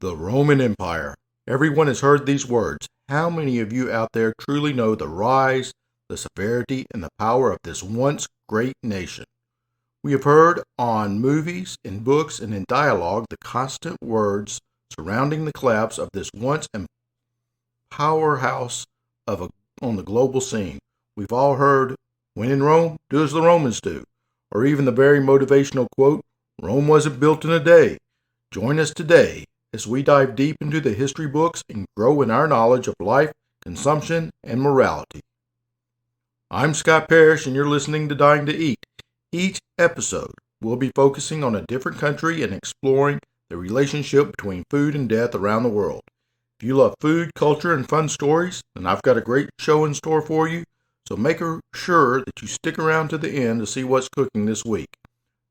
The Roman Empire. Everyone has heard these words. How many of you out there truly know the rise, the severity, and the power of this once great nation? We have heard on movies, in books, and in dialogue the constant words surrounding the collapse of this once powerhouse on the global scene. We've all heard, when in Rome, do as the Romans do. Or even the very motivational quote, Rome wasn't built in a day. Join us today as we dive deep into the history books and grow in our knowledge of life, consumption, and morality. I'm Scott Parrish, and you're listening to Dying to Eat. Each episode, we'll be focusing on a different country and exploring the relationship between food and death around the world. If you love food, culture, and fun stories, then I've got a great show in store for you, so make sure that you stick around to the end to see what's cooking this week.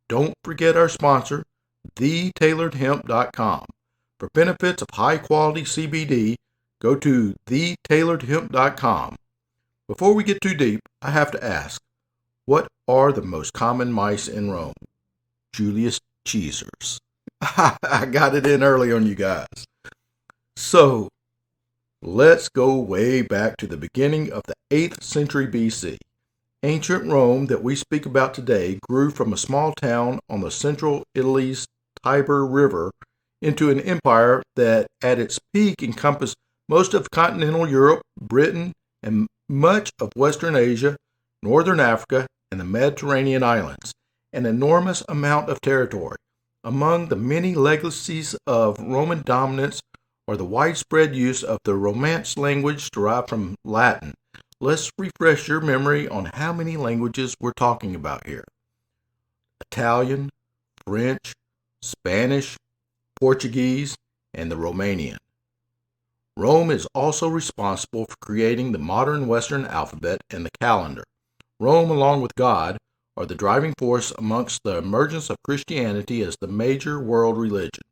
Don't forget our sponsor, thetailoredhemp.com. For benefits of high-quality CBD, go to thetailoredhemp.com. Before we get too deep, I have to ask, what are the most common mice in Rome? Julius Caesars. I got it in early on you guys. So, let's go way back to the beginning of the 8th century BC. Ancient Rome that we speak about today grew from a small town on the central Italy's Tiber River into an empire that at its peak encompassed most of continental Europe, Britain, and much of Western Asia, Northern Africa, and the Mediterranean islands, an enormous amount of territory. Among the many legacies of Roman dominance are the widespread use of the Romance language derived from Latin. Let's refresh your memory on how many languages we're talking about here. Italian, French, Spanish, Portuguese, and the Romanian. Rome is also responsible for creating the modern Western alphabet and the calendar. Rome, along with God, are the driving force amongst the emergence of Christianity as the major world religion.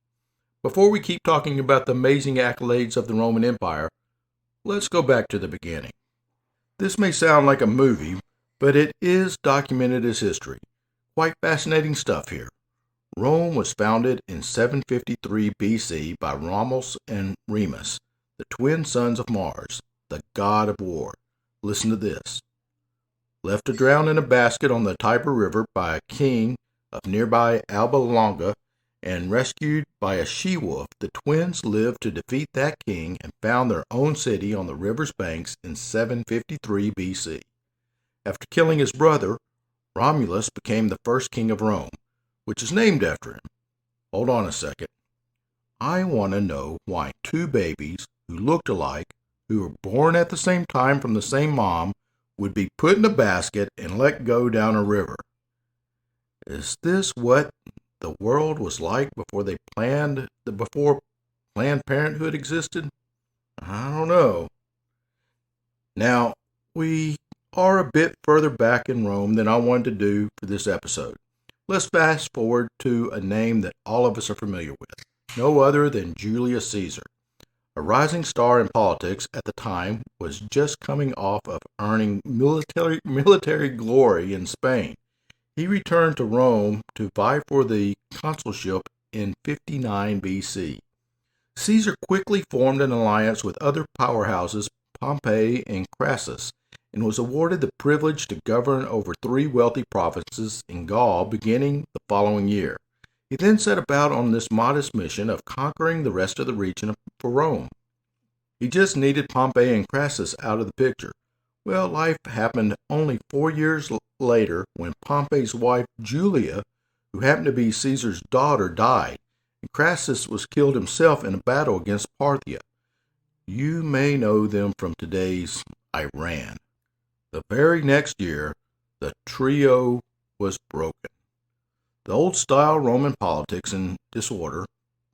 Before we keep talking about the amazing accolades of the Roman Empire, let's go back to the beginning. This may sound like a movie, but it is documented as history. Quite fascinating stuff here. Rome was founded in 753 BC by Romulus and Remus, the twin sons of Mars, the god of war. Listen to this. Left to drown in a basket on the Tiber River by a king of nearby Alba Longa and rescued by a she-wolf, the twins lived to defeat that king and found their own city on the river's banks in 753 BC. After killing his brother, Romulus became the first king of Rome, which is named after him. Hold on a second. I want to know why two babies who looked alike, who were born at the same time from the same mom, would be put in a basket and let go down a river. Is this what the world was like before Planned Parenthood existed? I don't know. Now, we are a bit further back in Rome than I wanted to do for this episode. Let's fast forward to a name that all of us are familiar with, no other than Julius Caesar. A rising star in politics at the time, was just coming off of earning military glory in Spain. He returned to Rome to vie for the consulship in 59 BC. Caesar quickly formed an alliance with other powerhouses, Pompey and Crassus, and was awarded the privilege to govern over 3 wealthy provinces in Gaul beginning the following year. He then set about on this modest mission of conquering the rest of the region for Rome. He just needed Pompey and Crassus out of the picture. Well, life happened only 4 years later when Pompey's wife Julia, who happened to be Caesar's daughter, died, and Crassus was killed himself in a battle against Parthia. You may know them from today's Iran. The very next year, the trio was broken. The old-style Roman politics in disorder,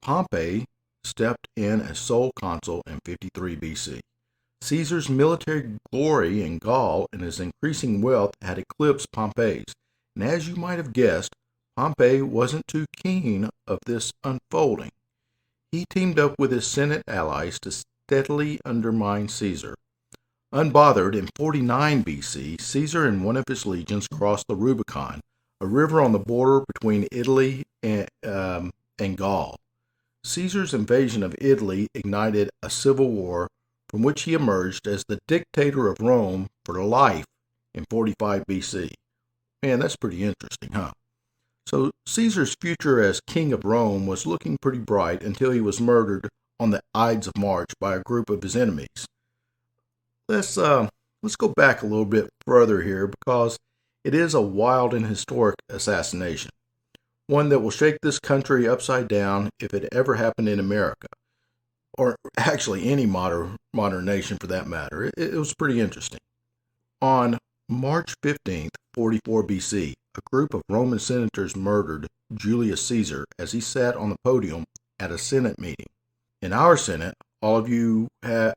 Pompey stepped in as sole consul in 53 BC. Caesar's military glory in Gaul and his increasing wealth had eclipsed Pompey's, and as you might have guessed, Pompey wasn't too keen of this unfolding. He teamed up with his Senate allies to steadily undermine Caesar. Unbothered, in 49 BC, Caesar and one of his legions crossed the Rubicon, a river on the border between Italy and Gaul. Caesar's invasion of Italy ignited a civil war from which he emerged as the dictator of Rome for life in 45 BC. Man, that's pretty interesting, huh? So Caesar's future as king of Rome was looking pretty bright until he was murdered on the Ides of March by a group of his enemies. Let's go back a little bit further here because it is a wild and historic assassination, one that will shake this country upside down if it ever happened in America, or actually any modern nation for that matter. It was pretty interesting. On March 15th, 44 BC, a group of Roman senators murdered Julius Caesar as he sat on the podium at a Senate meeting. In our Senate, all you have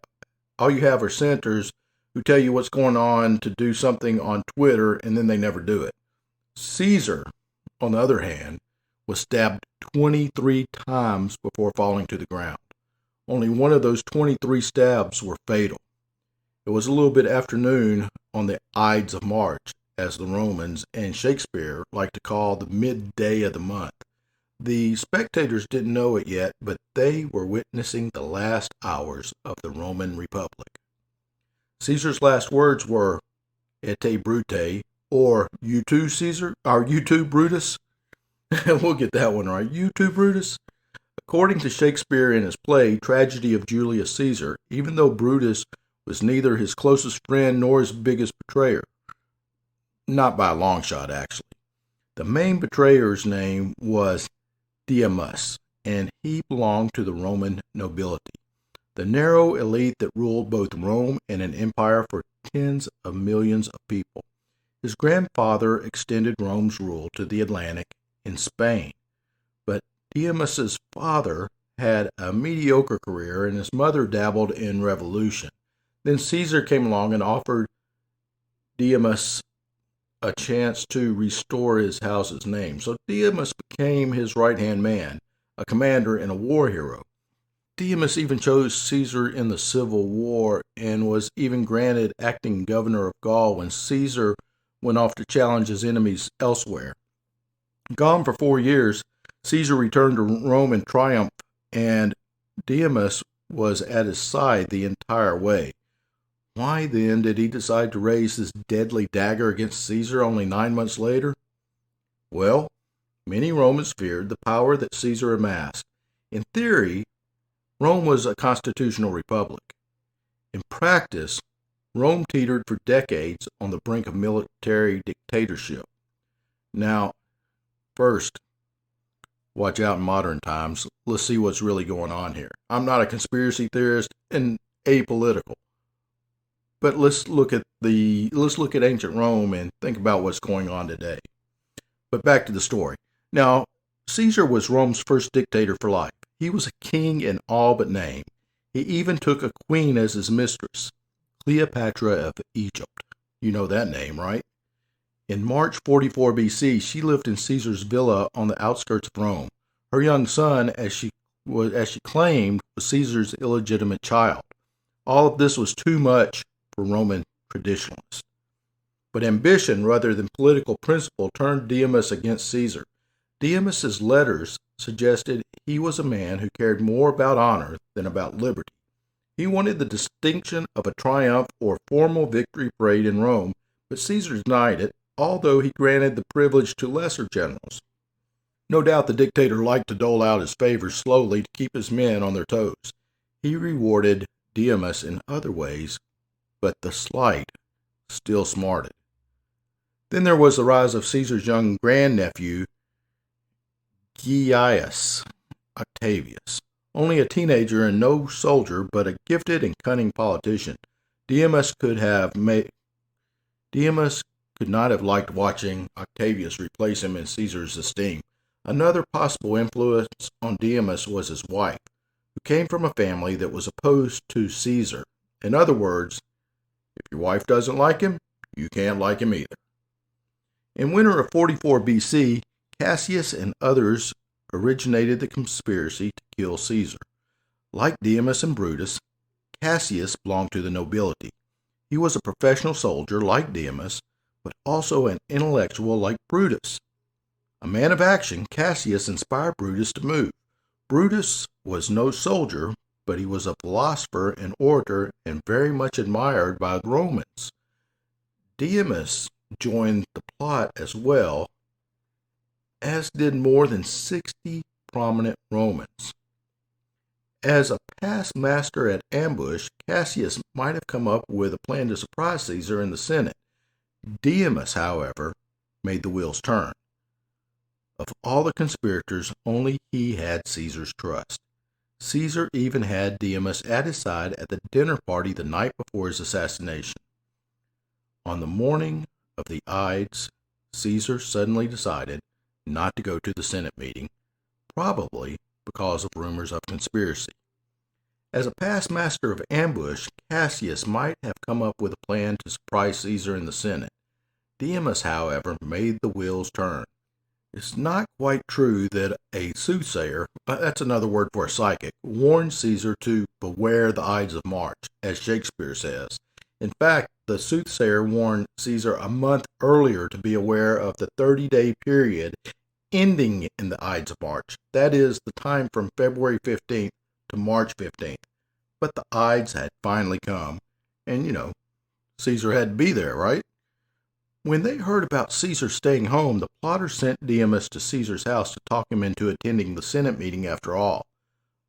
are senators who tell you what's going on to do something on Twitter and then they never do it. Caesar, on the other hand, was stabbed 23 times before falling to the ground. Only one of those 23 stabs were fatal. It was a little bit afternoon on the Ides of March, as the Romans and Shakespeare like to call the midday of the month. The spectators didn't know it yet, but they were witnessing the last hours of the Roman Republic. Caesar's last words were, "Et Brute," or "You too, Caesar," or "You too, Brutus." We'll get that one right. "You too, Brutus." According to Shakespeare in his play Tragedy of Julius Caesar, even though Brutus was neither his closest friend nor his biggest betrayer, not by a long shot actually, the main betrayer's name was Didymus, and he belonged to the Roman nobility, the narrow elite that ruled both Rome and an empire for tens of millions of people. His grandfather extended Rome's rule to the Atlantic in Spain, but Didymus's father had a mediocre career and his mother dabbled in revolution. Then Caesar came along and offered Didymus a chance to restore his house's name. So Didymus became his right-hand man, a commander and a war hero. Didymus even chose Caesar in the Civil War and was even granted acting governor of Gaul when Caesar went off to challenge his enemies elsewhere. Gone for 4 years, Caesar returned to Rome in triumph, and Didymus was at his side the entire way. Why then did he decide to raise this deadly dagger against Caesar only 9 months later? Well, many Romans feared the power that Caesar amassed. In theory, Rome was a constitutional republic. In practice, Rome teetered for decades on the brink of military dictatorship. Now, first, watch out in modern times. Let's see what's really going on here. I'm not a conspiracy theorist and apolitical. But let's look at ancient Rome and think about what's going on today. But back to the story. Now, Caesar was Rome's first dictator for life. He was a king in all but name. He even took a queen as his mistress, Cleopatra of Egypt. You know that name, right? In March 44 BC, she lived in Caesar's villa on the outskirts of Rome. Her young son, as she claimed, was Caesar's illegitimate child. All of this was too much for Roman traditionalists. But ambition rather than political principle turned Didymus against Caesar. Didymus's letters suggested he was a man who cared more about honor than about liberty. He wanted the distinction of a triumph or formal victory parade in Rome, but Caesar denied it, although he granted the privilege to lesser generals. No doubt the dictator liked to dole out his favors slowly to keep his men on their toes. He rewarded Didymus in other ways, but the slight still smarted. Then there was the rise of Caesar's young grandnephew, Gaius Octavius. Only a teenager and no soldier, but a gifted and cunning politician. Didymus could not have liked watching Octavius replace him in Caesar's esteem. Another possible influence on Didymus was his wife, who came from a family that was opposed to Caesar. In other words, if your wife doesn't like him, you can't like him either. In winter of 44 BC, Cassius and others originated the conspiracy to kill Caesar. Like Didymus and Brutus, Cassius belonged to the nobility. He was a professional soldier like Didymus, but also an intellectual like Brutus. A man of action, Cassius inspired Brutus to move. Brutus was no soldier, but he was a philosopher and orator and very much admired by the Romans. Demas joined the plot as well, as did more than 60 prominent Romans. As a past master at ambush, Cassius might have come up with a plan to surprise Caesar in the Senate. Demas, however, made the wheels turn. Of all the conspirators, only he had Caesar's trust. Caesar even had Demas at his side at the dinner party the night before his assassination. On the morning of the Ides, Caesar suddenly decided not to go to the Senate meeting, probably because of rumors of conspiracy. As a past master of ambush, Cassius might have come up with a plan to surprise Caesar in the Senate. Demas, however, made the wheels turn. It's not quite true that a soothsayer, that's another word for a psychic, warned Caesar to beware the Ides of March, as Shakespeare says. In fact, the soothsayer warned Caesar a month earlier to be aware of the 30-day period ending in the Ides of March. That is the time from February 15th to March 15th. But the Ides had finally come, and Caesar had to be there, right? When they heard about Caesar staying home, the plotters sent Demas to Caesar's house to talk him into attending the Senate meeting after all.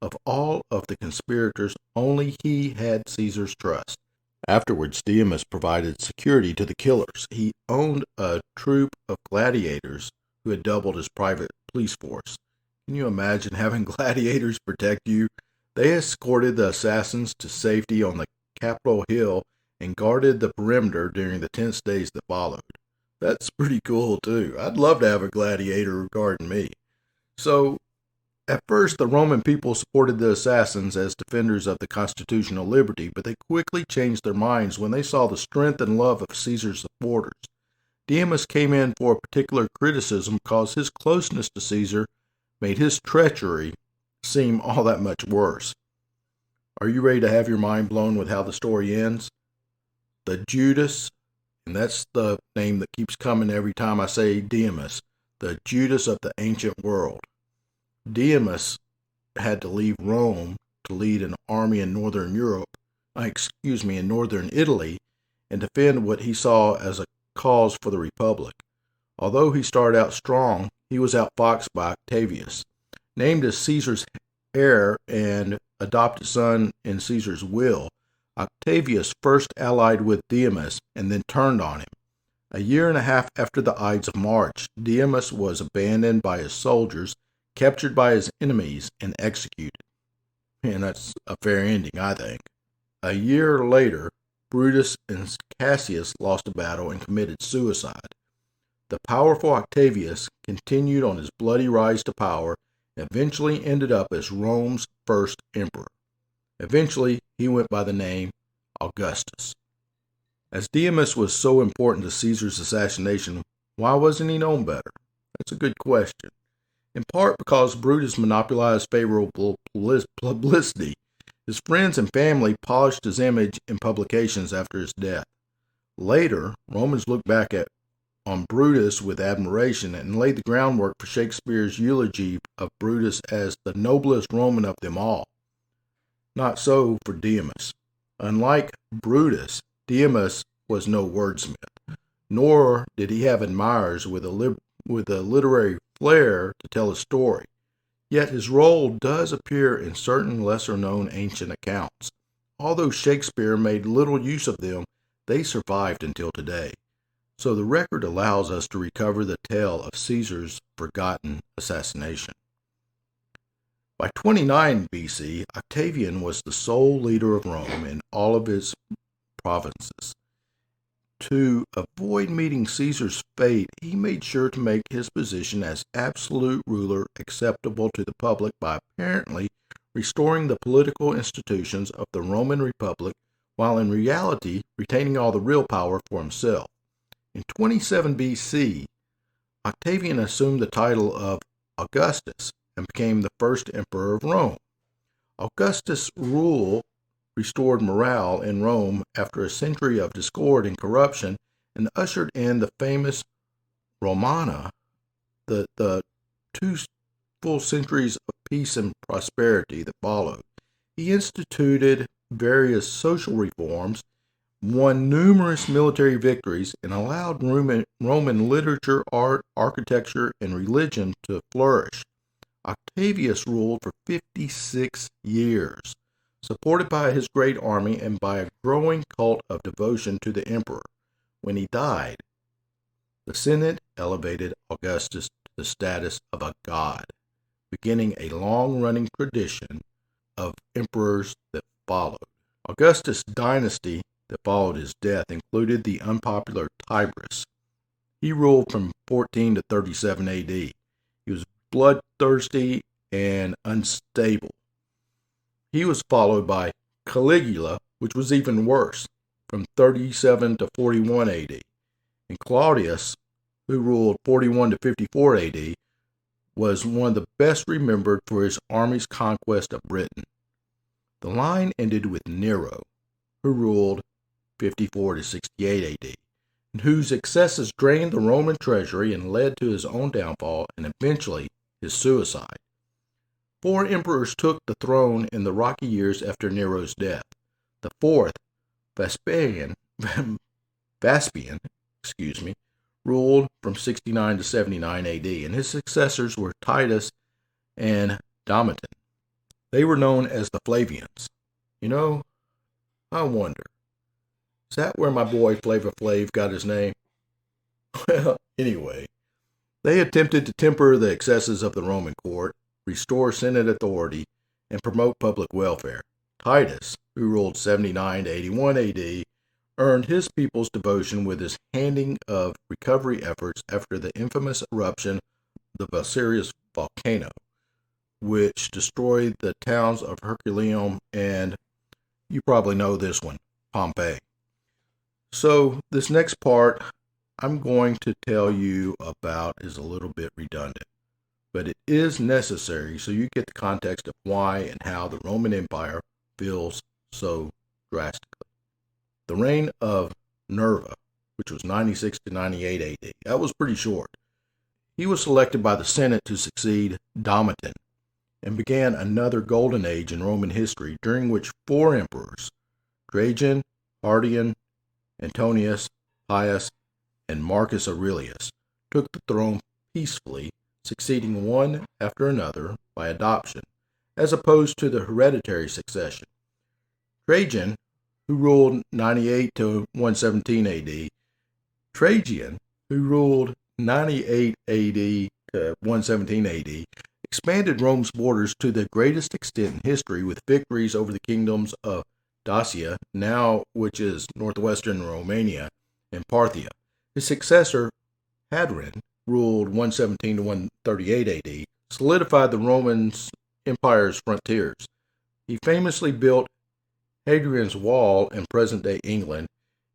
Of all of the conspirators, only he had Caesar's trust. Afterwards, Demas provided security to the killers. He owned a troop of gladiators who had doubled his private police force. Can you imagine having gladiators protect you? They escorted the assassins to safety on the Capitol Hill and guarded the perimeter during the tense days that followed. That's pretty cool, too. I'd love to have a gladiator guarding me. So, at first, the Roman people supported the assassins as defenders of the constitutional liberty, but they quickly changed their minds when they saw the strength and love of Caesar's supporters. Demas came in for a particular criticism because his closeness to Caesar made his treachery seem all that much worse. Are you ready to have your mind blown with how the story ends? The Judas, and that's the name that keeps coming every time I say Demas, the Judas of the ancient world. Demas had to leave Rome to lead an army in northern in northern Italy, and defend what he saw as a cause for the Republic. Although he started out strong, he was outfoxed by Octavius. Named as Caesar's heir and adopted son in Caesar's will, Octavius first allied with Demas and then turned on him. A year and a half after the Ides of March, Demas was abandoned by his soldiers, captured by his enemies, and executed. And that's a fair ending, I think. A year later, Brutus and Cassius lost a battle and committed suicide. The powerful Octavius continued on his bloody rise to power and eventually ended up as Rome's first emperor. Eventually, he went by the name Augustus. As Demas was so important to Caesar's assassination, why wasn't he known better? That's a good question. In part because Brutus monopolized favorable publicity. His friends and family polished his image in publications after his death. Later, Romans looked back on Brutus with admiration and laid the groundwork for Shakespeare's eulogy of Brutus as the noblest Roman of them all. Not so for Demas. Unlike Brutus, Demas was no wordsmith, nor did he have admirers with a literary flair to tell a story. Yet his role does appear in certain lesser-known ancient accounts. Although Shakespeare made little use of them, they survived until today. So the record allows us to recover the tale of Caesar's forgotten assassination. By 29 BC, Octavian was the sole leader of Rome in all of its provinces. To avoid meeting Caesar's fate, he made sure to make his position as absolute ruler acceptable to the public by apparently restoring the political institutions of the Roman Republic, while in reality retaining all the real power for himself. In 27 BC, Octavian assumed the title of Augustus and became the first emperor of Rome. Augustus' rule restored morale in Rome after a century of discord and corruption and ushered in the famous Romana, the 2 full centuries of peace and prosperity that followed. He instituted various social reforms, won numerous military victories, and allowed Roman literature, art, architecture, and religion to flourish. Octavius ruled for 56 years, supported by his great army and by a growing cult of devotion to the emperor. When he died, the Senate elevated Augustus to the status of a god, beginning a long-running tradition of emperors that followed. Augustus' dynasty that followed his death included the unpopular Tiberius. He ruled from 14 to 37 AD. He was bloodthirsty and unstable. He was followed by Caligula, which was even worse, from 37 to 41 AD. And Claudius, who ruled 41 to 54 AD, was one of the best remembered for his army's conquest of Britain. The line ended with Nero, who ruled 54 to 68 AD, and whose excesses drained the Roman treasury and led to his own downfall and eventually his suicide. 4 emperors took the throne in the rocky years after Nero's death. The fourth, Vespasian, ruled from 69 to 79 AD, and his successors were Titus and Domitian. They were known as the Flavians. I wonder, is that where my boy Flavor Flav got his name? Well, anyway, they attempted to temper the excesses of the Roman court, restore Senate authority, and promote public welfare. Titus, who ruled 79 to 81 AD, earned his people's devotion with his handing of recovery efforts after the infamous eruption of the Vesuvius volcano, which destroyed the towns of Herculaneum and, you probably know this one, Pompeii. So this next part I'm going to tell you about is a little bit redundant, but it is necessary so you get the context of why and how the Roman Empire feels so drastically. The reign of Nerva, which was 96 to 98 AD, that was pretty short. He was selected by the Senate to succeed Domitian and began another golden age in Roman history during which 4 emperors, Trajan, Hadrian, Antonius, Pius, and Marcus Aurelius, took the throne peacefully, succeeding one after another by adoption, as opposed to the hereditary succession. Trajan, who ruled 98 to 117 AD, Trajan, who ruled 98 AD to 117 AD, expanded Rome's borders to the greatest extent in history with victories over the kingdoms of Dacia, now which is northwestern Romania, and Parthia. His successor, Hadrian, ruled 117 to 138 AD, solidified the Roman Empire's frontiers. He famously built Hadrian's Wall in present-day England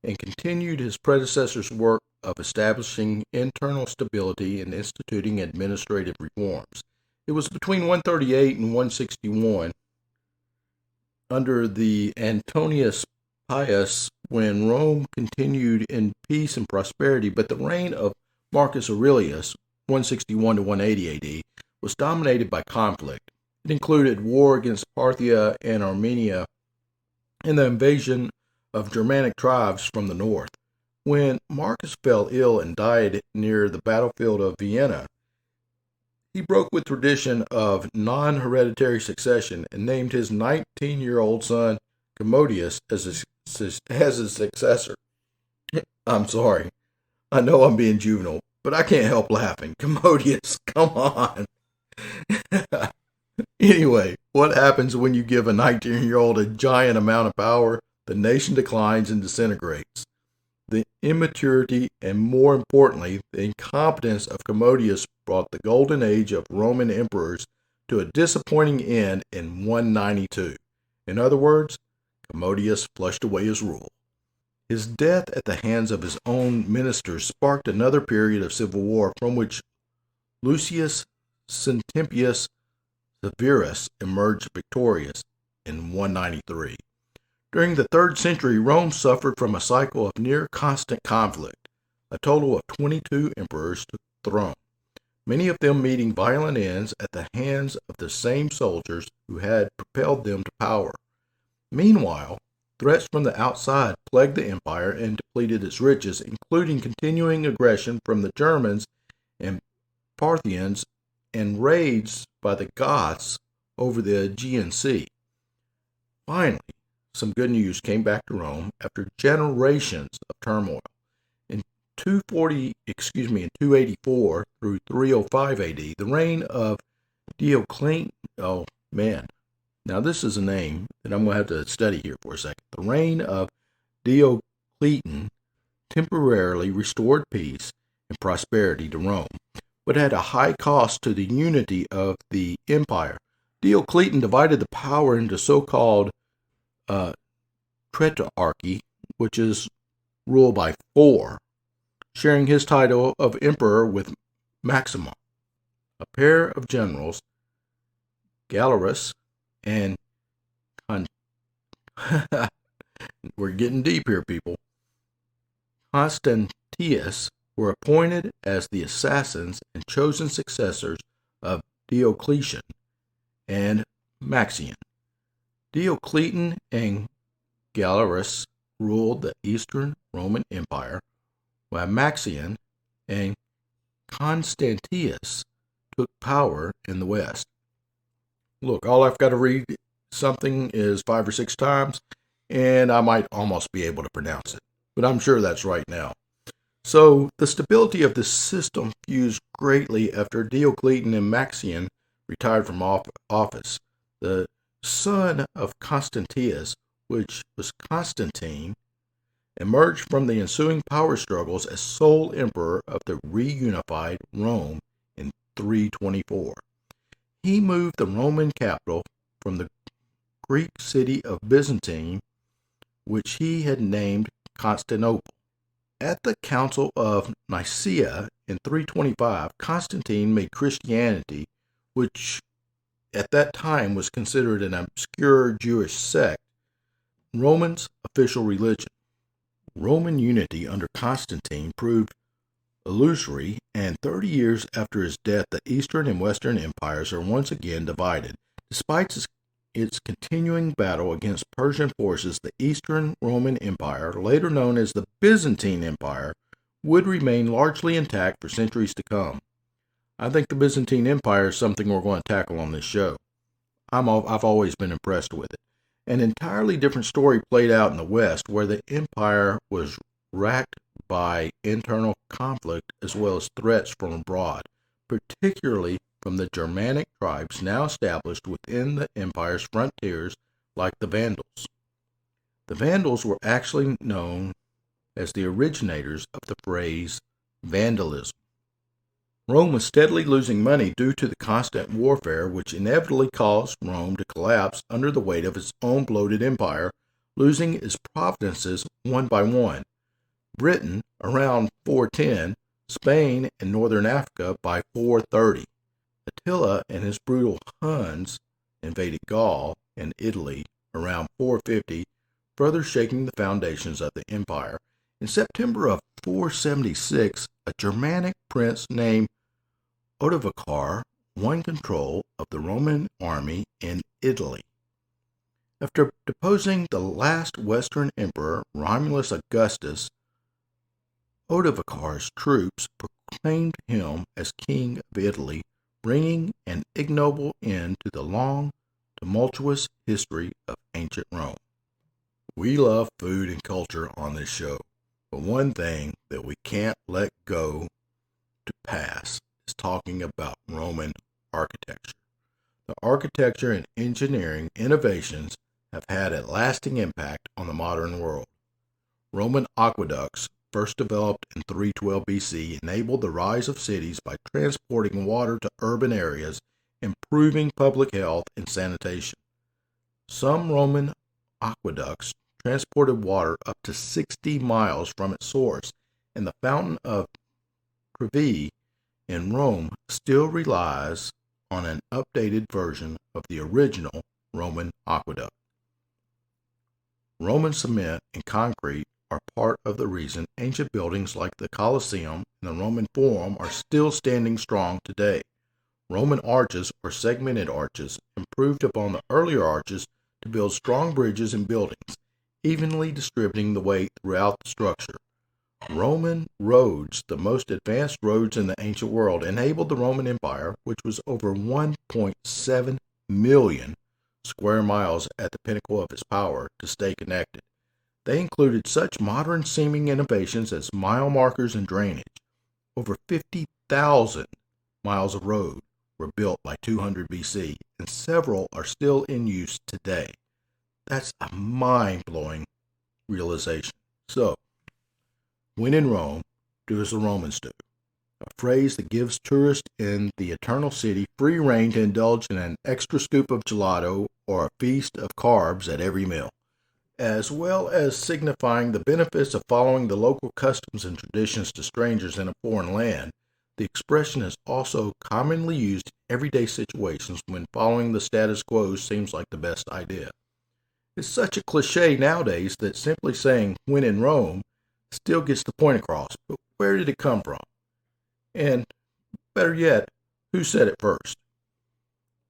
and continued his predecessor's work of establishing internal stability and instituting administrative reforms. It was between 138 and 161, under the Antonius Pius, when Rome continued in peace and prosperity, but the reign of Marcus Aurelius, 161 to 180 AD, was dominated by conflict. It included war against Parthia and Armenia and the invasion of Germanic tribes from the north. When Marcus fell ill and died near the battlefield of Vienna, he broke with tradition of non-hereditary succession and named his 19-year-old son Commodius as his successor. I'm sorry. I know I'm being juvenile, but I can't help laughing. Commodius, come on. Anyway, what happens when you give a 19-year-old a giant amount of power? The nation declines and disintegrates. The immaturity and, more importantly, the incompetence of Commodius brought the golden age of Roman emperors to a disappointing end in 192. In other words, Commodius flushed away his rule. His death at the hands of his own ministers sparked another period of civil war from which Lucius Sentius Severus emerged victorious in 193. During the 3rd century, Rome suffered from a cycle of near constant conflict. A total of 22 emperors took the throne. many of them meeting violent ends at the hands of the same soldiers who had propelled them to power. Meanwhile, threats from the outside plagued the empire and depleted its riches, including continuing aggression from the Germans and Parthians and raids by the Goths over the Aegean Sea. Finally, some good news came back to Rome after generations of turmoil. In 284 through 305 AD, the reign of Diocletian, oh man, now this is a name that I'm going to have to study here for a second. The reign of Diocletian temporarily restored peace and prosperity to Rome, but at a high cost to the unity of the empire. Diocletian divided the power into so-called Tetrarchy, which is ruled by four, sharing his title of emperor with Maxima. A pair of generals, Galerius and we're getting deep here, people. Constantius were appointed as the assassins and chosen successors of Diocletian and Maxian. Diocletian and Galerius ruled the Eastern Roman Empire, while Maxian and Constantius took power in the West. Look, all I've got to read something is 5 or 6 times, and I might almost be able to pronounce it, but I'm sure that's right now. So the stability of this system fused greatly after Diocletian and Maxian retired from office. The son of Constantius, which was Constantine, emerged from the ensuing power struggles as sole emperor of the reunified Rome in 324. He moved the Roman capital from the Greek city of Byzantium, which he had named Constantinople. At the Council of Nicaea in 325, Constantine made Christianity, which at that time was considered an obscure Jewish sect, Rome's official religion. Roman unity under Constantine proved illusory, and 30 years after his death, the Eastern and Western empires are once again divided. Despite its continuing battle against Persian forces, the Eastern Roman Empire, later known as the Byzantine Empire, would remain largely intact for centuries to come. I think the Byzantine Empire is something we're going to tackle on this show. I've always been impressed with it. An entirely different story played out in the West, where the empire was racked by internal conflict as well as threats from abroad, particularly from the Germanic tribes now established within the empire's frontiers, like the Vandals. The Vandals were actually known as the originators of the phrase vandalism. Rome was steadily losing money due to the constant warfare, which inevitably caused Rome to collapse under the weight of its own bloated empire, losing its provinces one by one. Britain around 410, Spain and northern Africa by 430. Attila and his brutal Huns invaded Gaul and Italy around 450, further shaking the foundations of the empire. In September of 476, a Germanic prince named Odovacar won control of the Roman army in Italy. After deposing the last Western emperor, Romulus Augustus, Odovacar's troops proclaimed him as king of Italy, bringing an ignoble end to the long, tumultuous history of ancient Rome. We love food and culture on this show, but one thing that we can't let go to pass is talking about Roman architecture. The architecture and engineering innovations have had a lasting impact on the modern world. Roman aqueducts, first developed in 312 BC, enabled the rise of cities by transporting water to urban areas, improving public health and sanitation. Some Roman aqueducts transported water up to 60 miles from its source, and the fountain of Trevi in Rome still relies on an updated version of the original Roman aqueduct. Roman cement and concrete are part of the reason ancient buildings like the Colosseum and the Roman Forum are still standing strong today. Roman arches, or segmented arches, improved upon the earlier arches to build strong bridges and buildings, evenly distributing the weight throughout the structure. Roman roads, the most advanced roads in the ancient world, enabled the Roman Empire, which was over 1.7 million square miles at the pinnacle of its power, to stay connected. They included such modern-seeming innovations as mile markers and drainage. Over 50,000 miles of road were built by 200 BC, and several are still in use today. That's a mind-blowing realization. So, when in Rome, do as the Romans do. A phrase that gives tourists in the Eternal City free rein to indulge in an extra scoop of gelato or a feast of carbs at every meal. As well as signifying the benefits of following the local customs and traditions to strangers in a foreign land, the expression is also commonly used in everyday situations when following the status quo seems like the best idea. It's such a cliche nowadays that simply saying, when in Rome, still gets the point across, but where did it come from? And, better yet, who said it first?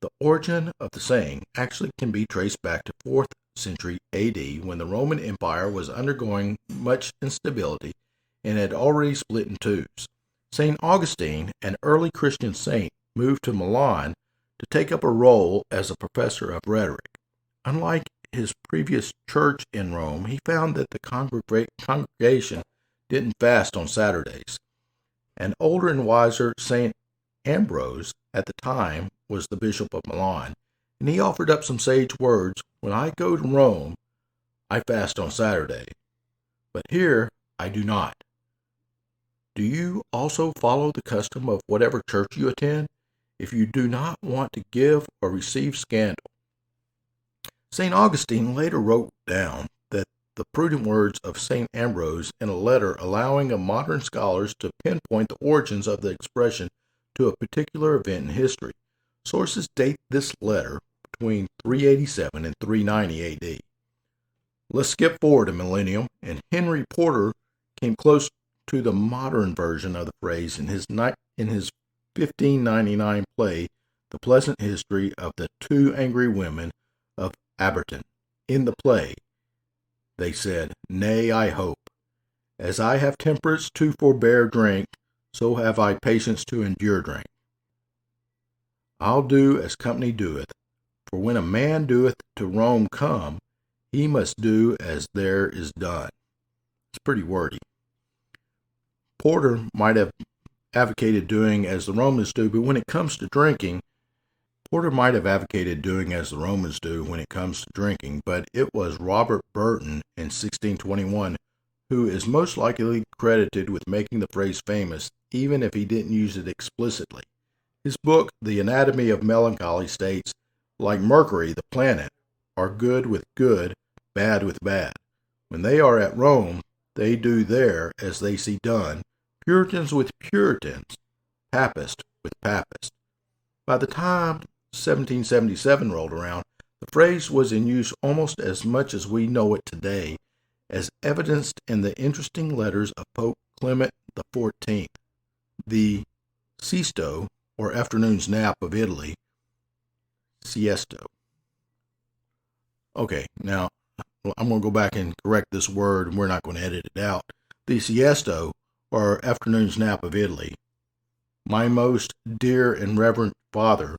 The origin of the saying actually can be traced back to 4th century AD, when the Roman Empire was undergoing much instability and had already split in twos. St. Augustine, an early Christian saint, moved to Milan to take up a role as a professor of rhetoric. Unlike his previous church in Rome, he found that the congregation didn't fast on Saturdays. An older and wiser St. Ambrose at the time was the bishop of Milan, and he offered up some sage words. When I go to Rome, I fast on Saturday, but here I do not. Do you also follow the custom of whatever church you attend, if you do not want to give or receive scandal? St. Augustine later wrote down that the prudent words of St. Ambrose in a letter allowing of modern scholars to pinpoint the origins of the expression to a particular event in history. Sources date this letter between 387 and 390 AD. Let's skip forward a millennium, and Henry Porter came close to the modern version of the phrase in his 1599 play, The Pleasant History of the Two Angry Women of Aberton. In the play, they said, "Nay, I hope, as I have temperance to forbear drink, so have I patience to endure drink. I'll do as company doeth, for when a man doeth to Rome come, he must do as there is done." It's pretty wordy. Porter might have advocated doing as the Romans do, but when it comes to drinking, but it was Robert Burton in 1621 who is most likely credited with making the phrase famous, even if he didn't use it explicitly. His book, The Anatomy of Melancholy, states, "Like Mercury, the planet, are good with good, bad with bad. When they are at Rome, they do there as they see done, Puritans with Puritans, Papists with Papists." By the time 1777 rolled around, the phrase was in use almost as much as we know it today, as evidenced in the interesting letters of Pope Clement XIV. The siesta, or afternoon's nap of Italy, siesta. Okay, now I'm going to go back and correct this word, and we're not going to edit it out. The siesta, or afternoon's nap of Italy. My most dear and reverend father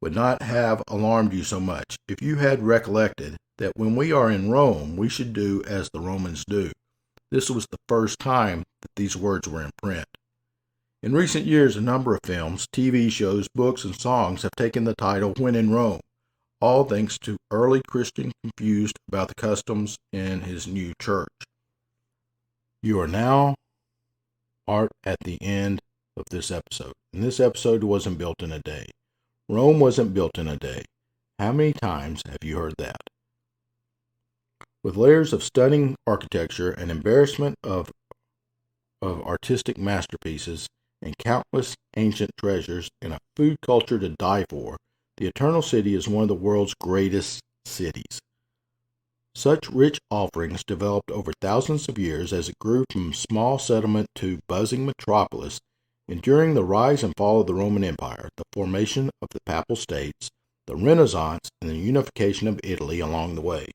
would not have alarmed you so much if you had recollected that when we are in Rome, we should do as the Romans do. This was the first time that these words were in print. In recent years, a number of films, TV shows, books, and songs have taken the title When in Rome, all thanks to early Christian confused about the customs in his new church. You are now at the end of this episode, and this episode wasn't built in a day. Rome wasn't built in a day. How many times have you heard that? With layers of stunning architecture, an embarrassment of artistic masterpieces, and countless ancient treasures, and a food culture to die for, the Eternal City is one of the world's greatest cities. Such rich offerings developed over thousands of years as it grew from small settlement to buzzing metropolis, enduring the rise and fall of the Roman Empire, the formation of the Papal States, the Renaissance, and the unification of Italy along the way.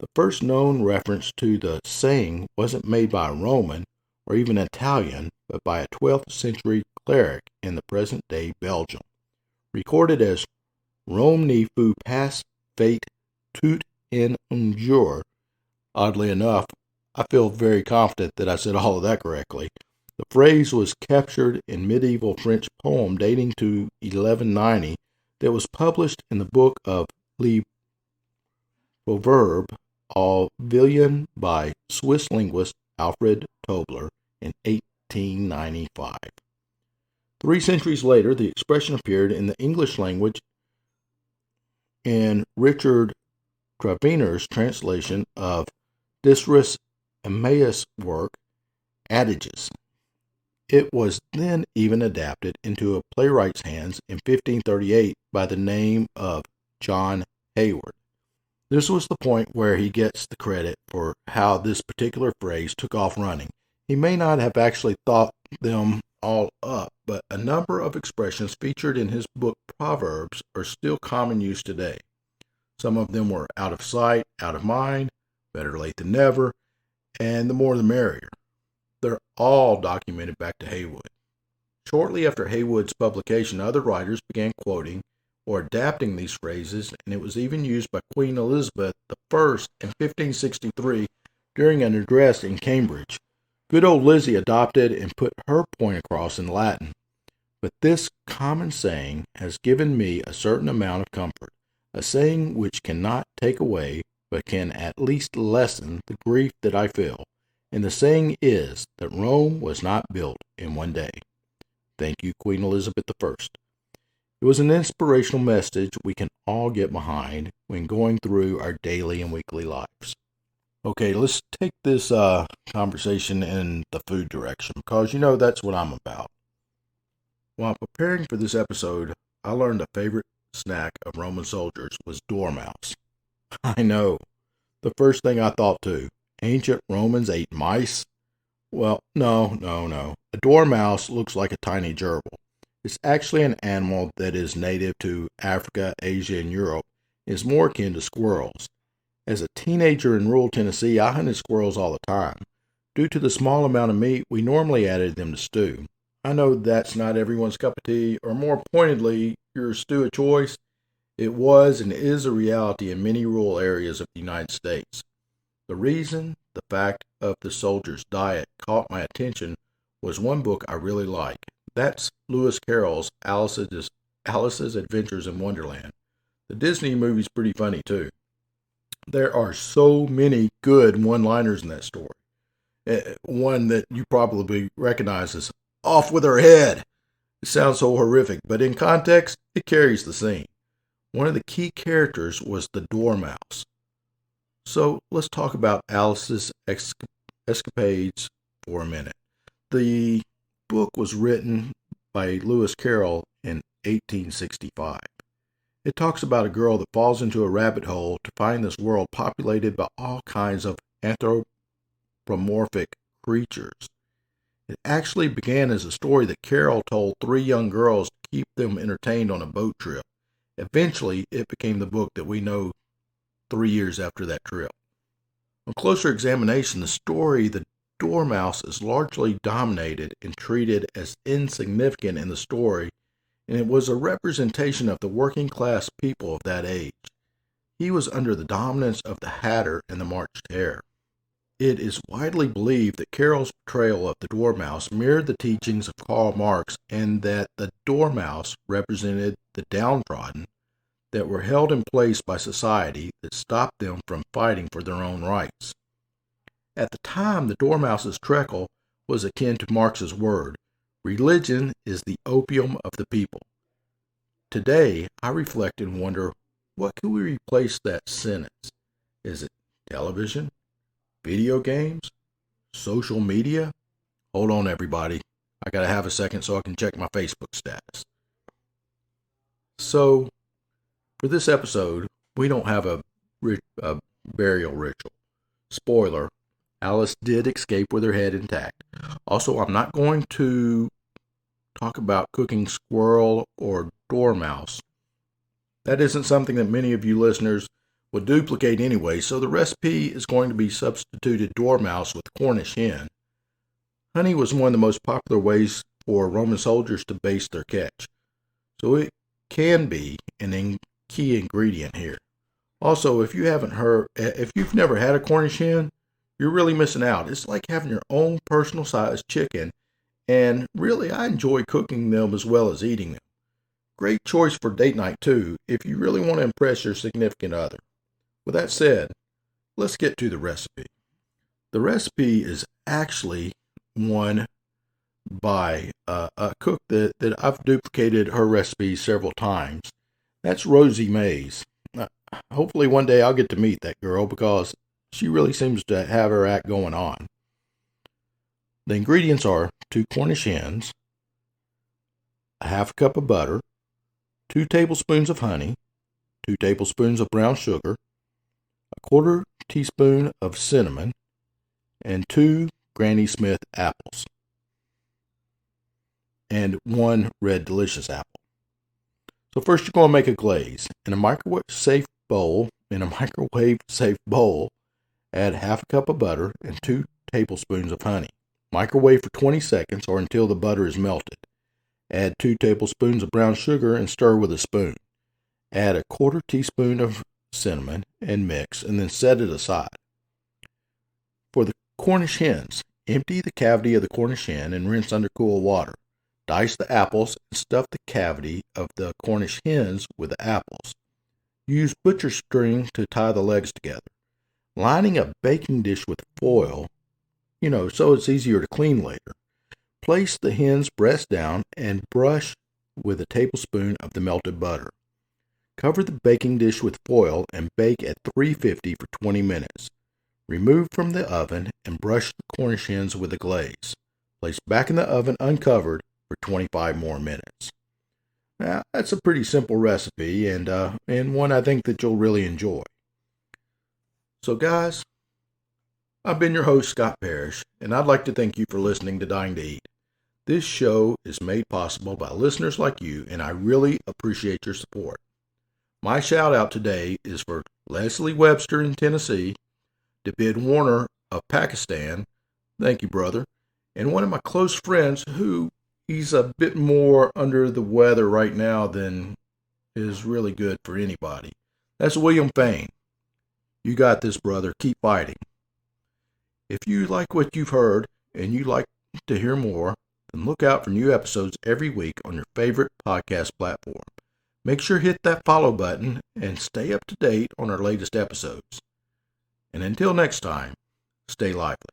The first known reference to the saying wasn't made by a Roman or even Italian, but by a 12th century cleric in the present-day Belgium. Recorded as Rome ne fut pas fait tout en un jour. Oddly enough, I feel very confident that I said all of that correctly. The phrase was captured in medieval French poem dating to 1190 that was published in the book of Le Proverbe au Villion by Swiss linguist Alfred Tobler in 1895. 3 centuries later, the expression appeared in the English language in Richard Traviner's translation of Disraeli's Emmaus work, Adages. It was then even adapted into a playwright's hands in 1538 by the name of John Hayward. This was the point where he gets the credit for how this particular phrase took off running. He may not have actually thought them all up, but a number of expressions featured in his book Proverbs are still common use today. Some of them were out of sight, out of mind, better late than never, and the more the merrier. They're all documented back to Haywood. Shortly after Haywood's publication, other writers began quoting or adapting these phrases, and it was even used by Queen Elizabeth I in 1563 during an address in Cambridge. Good old Lizzie adopted and put her point across in Latin. But this common saying has given me a certain amount of comfort, a saying which cannot take away, but can at least lessen the grief that I feel. And the saying is that Rome was not built in one day. Thank you, Queen Elizabeth I. It was an inspirational message we can all get behind when going through our daily and weekly lives. Okay, let's take this conversation in the food direction, because that's what I'm about. While preparing for this episode, I learned a favorite snack of Roman soldiers was dormouse. I know, the first thing I thought too. Ancient Romans ate mice? Well, no. A dormouse looks like a tiny gerbil. It's actually an animal that is native to Africa, Asia, and Europe. It's more akin to squirrels. As a teenager in rural Tennessee, I hunted squirrels all the time. Due to the small amount of meat, we normally added them to stew. I know that's not everyone's cup of tea, or more pointedly, your stew of choice. It was and is a reality in many rural areas of the United States. The reason the fact of the soldier's diet caught my attention was one book I really like. That's Lewis Carroll's Alice's Adventures in Wonderland. The Disney movie's pretty funny too. There are so many good one-liners in that story. One that you probably recognize is "off with her head." It sounds so horrific, but in context, it carries the scene. One of the key characters was the dormouse. So let's talk about Alice's escapades for a minute. The book was written by Lewis Carroll in 1865. It talks about a girl that falls into a rabbit hole to find this world populated by all kinds of anthropomorphic creatures. It actually began as a story that Carroll told 3 young girls to keep them entertained on a boat trip. Eventually, it became the book that we know 3 years after that trip. On closer examination, the story, The Dormouse, is largely dominated and treated as insignificant in the story, and it was a representation of the working class people of that age. He was under the dominance of the Hatter and the March Hare. It is widely believed that Carroll's portrayal of the Dormouse mirrored the teachings of Karl Marx, and that the Dormouse represented the downtrodden that were held in place by society that stopped them from fighting for their own rights. At the time, the Dormouse's treacle was akin to Marx's word, "Religion is the opium of the people." Today, I reflect and wonder, what could we replace that sentence? Is it television? Video games? Social media? Hold on, everybody. I gotta have a second so I can check my Facebook status. So, for this episode, we don't have a burial ritual. Spoiler, Alice did escape with her head intact. Also, I'm not going to talk about cooking squirrel or dormouse. That isn't something that many of you listeners would duplicate anyway, so the recipe is going to be substituted dormouse with Cornish hen. Honey was one of the most popular ways for Roman soldiers to baste their catch, so it can be an key ingredient here. Also, if you've never had a Cornish hen, you're really missing out. It's like having your own personal sized chicken, and really I enjoy cooking them as well as eating them. Great choice for date night too, if you really want to impress your significant other. With that said, let's get to the recipe. The recipe is actually one by a cook that I've duplicated her recipe several times. That's Rosie Mays. Hopefully one day I'll get to meet that girl because she really seems to have her act going on. The ingredients are 2 Cornish hens, a half a cup of butter, 2 tablespoons of honey, 2 tablespoons of brown sugar, a quarter teaspoon of cinnamon, and 2 Granny Smith apples, and 1 Red Delicious apple. So first you're going to make a glaze. In a microwave-safe bowl, add half a cup of butter and 2 tablespoons of honey. Microwave for 20 seconds or until the butter is melted. Add 2 tablespoons of brown sugar and stir with a spoon. Add a quarter teaspoon of cinnamon and mix, and then set it aside. For the Cornish hens, empty the cavity of the Cornish hen and rinse under cool water. Dice the apples and stuff the cavity of the Cornish hens with the apples. Use butcher string to tie the legs together. Lining a baking dish with foil, so it's easier to clean later. Place the hen's breast down and brush with a tablespoon of the melted butter. Cover the baking dish with foil and bake at 350 for 20 minutes. Remove from the oven and brush the Cornish hens with a glaze. Place back in the oven uncovered for 25 more minutes. Now, that's a pretty simple recipe and one I think that you'll really enjoy. So guys, I've been your host, Scott Parrish, and I'd like to thank you for listening to Dying to Eat. This show is made possible by listeners like you, and I really appreciate your support. My shout out today is for Leslie Webster in Tennessee, David Warner of Pakistan, thank you brother, and one of my close friends who he's a bit more under the weather right now than is really good for anybody. That's William Fain. You got this, brother. Keep fighting. If you like what you've heard and you'd like to hear more, then look out for new episodes every week on your favorite podcast platform. Make sure to hit that follow button and stay up to date on our latest episodes. And until next time, stay lively.